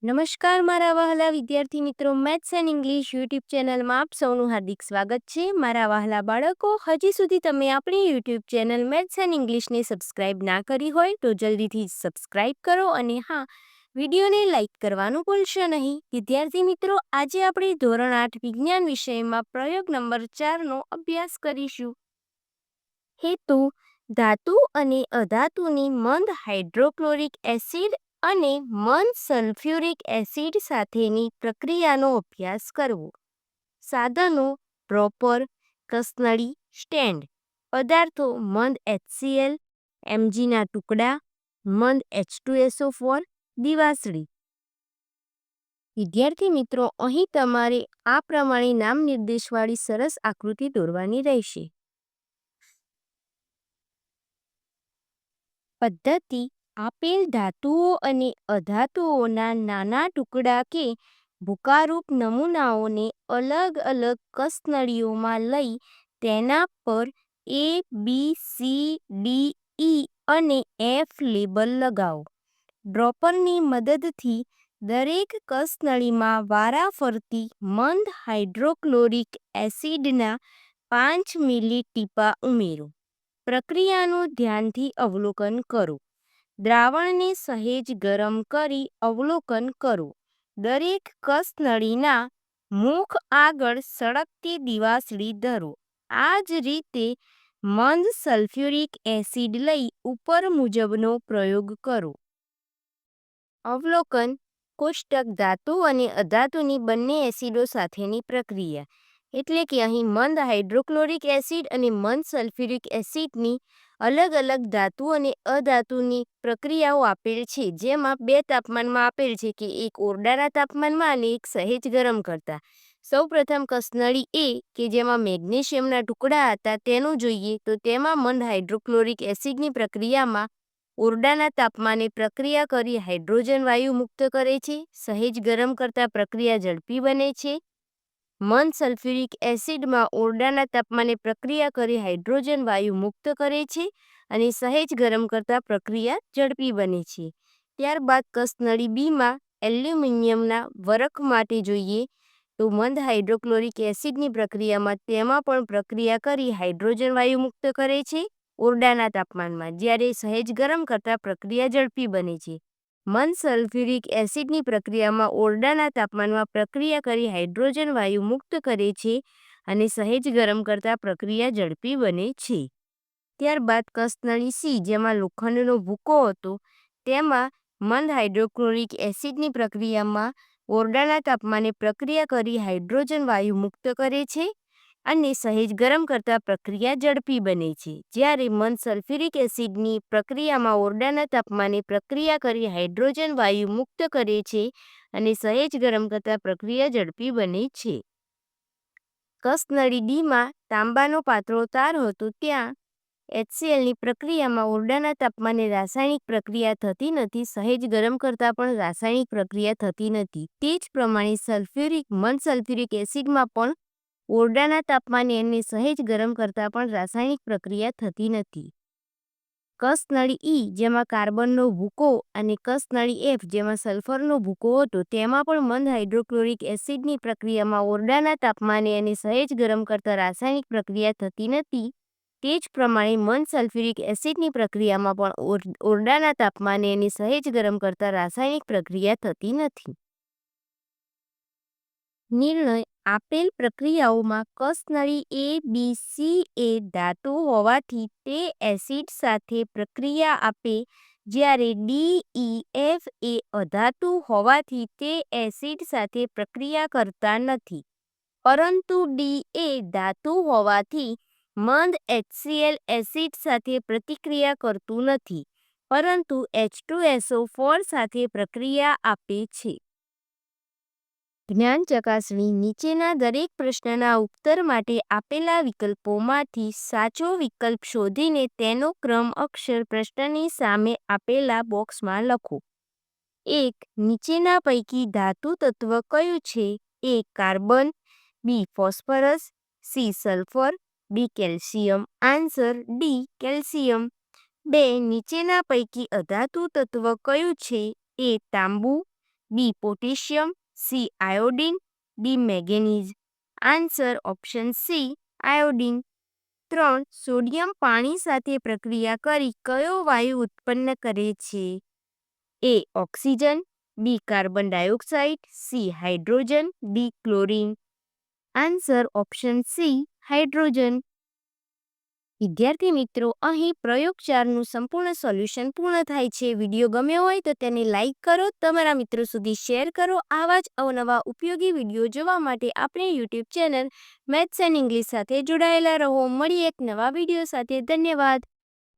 નમસ્કાર મારા વહાલા વિદ્યાર્થી મિત્રો, મેથ્સ એન્ડ ઇંગ્લિશ યુટ્યુબ ચેનલમાં આપ સૌનું હાર્દિક સ્વાગત છે. મારા વહાલા બાળકો, હજી સુધી તમે આપણી યુટ્યુબ ચેનલ મેથ્સ એન્ડ ઇંગ્લિશને સબસ્ક્રાઇબ ના કરી હોય તો જલ્દીથી સબસ્ક્રાઇબ કરો અને હા, વિડીયોને લાઇક કરવાનું ભૂલશો નહીં. વિદ્યાર્થી મિત્રો, આજે આપણે ધોરણ 8 વિજ્ઞાન વિષયમાં પ્રયોગ નંબર 4નો અભ્યાસ કરીશું. હેતુ: ધાતુ અને અધાતુની મંદ હાઇડ્રોક્લોરિક એસિડ અને મંદ સલ્ફ્યુરિક એસિડ સાથેની પ્રક્રિયાનો અભ્યાસ કરવો. સાધનો: ડ્રોપર, કસનળી, સ્ટેન્ડ. પદાર્થો: મંદ HCl, Mgના ટુકડા, મંદ H2SO4, દિવાસળી. વિદ્યાર્થી મિત્રો, અહીં તમારે આ પ્રમાણે નામ નિર્દેશવાળી સરસ આકૃતિ દોરવાની રહેશે. પદ્ધતિ: આપેલ ધાતુઓ અને અધાતુઓના નાના ટુકડા કે ભૂકારૂપ નમૂનાઓને અલગ અલગ કસનળીઓમાં લઈ તેના પર A, B, C, D, E અને F લેબલ લગાવો. ડ્રોપરની મદદથી દરેક કસનળીમાં વારાફરતી મંદ હાઇડ્રોક્લોરિક એસિડના 5 મિલી ટીપાં ઉમેરો. પ્રક્રિયાનું ધ્યાનથી અવલોકન કરો. દ્રાવણને સહેજ ગરમ કરી અવલોકન કરો. દરેક કસનળીના મુખ આગળ સળગતી દિવાસળી ધરો. આ જ રીતે મંદ સલ્ફ્યુરિક એસિડ લઈ ઉપર મુજબનો પ્રયોગ કરો. અવલોકન કોષ્ટક: ધાતુ અને અધાતુની બંને એસિડો સાથેની પ્રક્રિયા. એટલે કે અહીં મંદ હાઇડ્રોક્લોરિક એસિડ અને મંદ સલ્ફ્યુરિક એસિડની અલગ અલગ ધાતુ અને અધાતુની પ્રક્રિયાઓ આપેલ છે, જેમાં બે તાપમાનમાં આપેલ છે કે એક ઓરડાના તાપમાનમાં અને એક સહેજ ગરમ કરતા. સૌપ્રથમ કસનળી A કે જેમાં મેગ્નેશિયમના ટુકડા હતા તેનું જોઈએ તો તેમાં મંદ હાઇડ્રોક્લોરિક એસિડની પ્રક્રિયામાં ઓરડાના તાપમાને પ્રક્રિયા કરી હાઇડ્રોજન વાયુ મુક્ત કરે છે. સહેજ ગરમ કરતા પ્રક્રિયા ઝડપી બને છે. મંદ સલ્ફ્યુરિક એસિડમાં ઓરડાના તાપમાને પ્રક્રિયા કરી હાઇડ્રોજન વાયુ મુક્ત કરે છે અને સહેજ ગરમ કરતા પ્રક્રિયા ઝડપી બને છે. ત્યારબાદ કસનળી બીમાં એલ્યુમિનિયમના વરખ માટે જોઈએ તો મંદ હાઇડ્રોક્લોરિક એસિડની પ્રક્રિયામાં તેમાં પણ પ્રક્રિયા કરી હાઇડ્રોજન વાયુ મુક્ત કરે છે ઓરડાના તાપમાનમાં, જ્યારે સહેજ ગરમ કરતા પ્રક્રિયા ઝડપી બને છે. મંદ સલ્ફ્યુરિક એસિડની પ્રક્રિયામાં ઓરડાના તાપમાનમાં પ્રક્રિયા કરી હાઇડ્રોજન વાયુ મુક્ત કરે છે અને સહેજ ગરમ કરતા પ્રક્રિયા ઝડપી બને છે. ત્યારબાદ કસનળી C જેમાં લોખંડનો ભૂકો હતો તેમાં મંદ હાઇડ્રોક્લોરિક એસિડની પ્રક્રિયામાં ઓરડાના તાપમાને પ્રક્રિયા કરી હાઇડ્રોજન વાયુ મુક્ત કરે છે અને સહેજ ગરમ કરતા પ્રક્રિયા ઝડપી બને છે. જ્યારે મંદ સલ્ફ્યુરિક એસિડની પ્રક્રિયામાં ઓરડાના તાપમાને પ્રક્રિયા કરી હાઇડ્રોજન વાયુ મુક્ત કરે છે અને સહેજ ગરમ કરતા પ્રક્રિયા ઝડપી બને છે. કસનળી Dમાં તાંબાનો પાતળો તાર હતો ત્યાં HClની પ્રક્રિયામાં ઓરડાના તાપમાને રાસાયણિક પ્રક્રિયા થતી નથી, સહેજ ગરમ કરતાં પણ રાસાયણિક પ્રક્રિયા થતી નથી. તે જ પ્રમાણે મંદ સલ્ફ્યુરિક એસિડમાં પણ ઓરડાના તાપમાને અને સહેજ ગરમ કરતાં પણ રાસાયણિક પ્રક્રિયા થતી નથી. કસનળી E જેમાં કાર્બનનો ભૂકો અને કસનળી F જેમાં સલ્ફરનો ભૂકો હતો તેમાં પણ મંદ હાઇડ્રોક્લોરિક એસિડની પ્રક્રિયામાં ઓરડાના તાપમાને અને સહેજ ગરમ કરતાં રાસાયણિક પ્રક્રિયા થતી નથી. તે જ પ્રમાણે મંદ સલ્ફ્યુરિક એસિડની પ્રક્રિયામાં પણ ઓરડાના તાપમાને અને સહેજ ગરમ કરતાં રાસાયણિક પ્રક્રિયા થતી નથી. નિર્ણય: આપેલ પ્રક્રિયાઓમાં કસનળી A, B, C એ ધાતુ હોવાથી તે એસિડ સાથે પ્રક્રિયા આપે, જ્યારે D, E, F એ અધાતુ હોવાથી તે એસિડ સાથે પ્રક્રિયા કરતા નથી. પરંતુ D એ ધાતુ હોવાથી મંદ HCl એસિડ સાથે પ્રતિક્રિયા કરતું નથી, પરંતુ H2SO4 સાથે પ્રક્રિયા આપે છે. જ્ઞાન ચકાસણી: નીચેના દરેક પ્રશ્નના ઉત્તર માટે આપેલા વિકલ્પોમાંથી સાચો વિકલ્પ શોધીને તેનો ક્રમ અક્ષર પ્રશ્નની સામે આપેલા બોક્સમાં લખો. 1. નીચેના પૈકી ધાતુ તત્વ કયું છે? A. Carbon, B. Phosphorus, C. Sulphur, D. Calcium. Answer D. Calcium. 2. નીચેના પૈકી અધાતુ તત્વ કયું છે? A. તાંબુ, B potassium, C iodine, D manganese. Answer option C iodine. 3. Sodium પાણી સાથે પ્રક્રિયા કરી કયો વાયુ ઉત્પન્ન કરે છે? A oxygen, B carbon dioxide, C hydrogen, D chlorine. Answer option C hydrogen. વિદ્યાર્થી મિત્રો, અહીં પ્રયોગ 4નું સંપૂર્ણ સોલ્યુશન પૂર્ણ થાય છે. વિડીયો ગમ્યો હોય તો તેને લાઇક કરો, તમારા મિત્રો સુધી શેર કરો. આવા જ અવનવા ઉપયોગી વિડીયો જોવા માટે આપણી YouTube channel maths and English સાથે જોડાયેલા રહો. મળીએ એક નવા વિડીયો સાથે. ધન્યવાદ.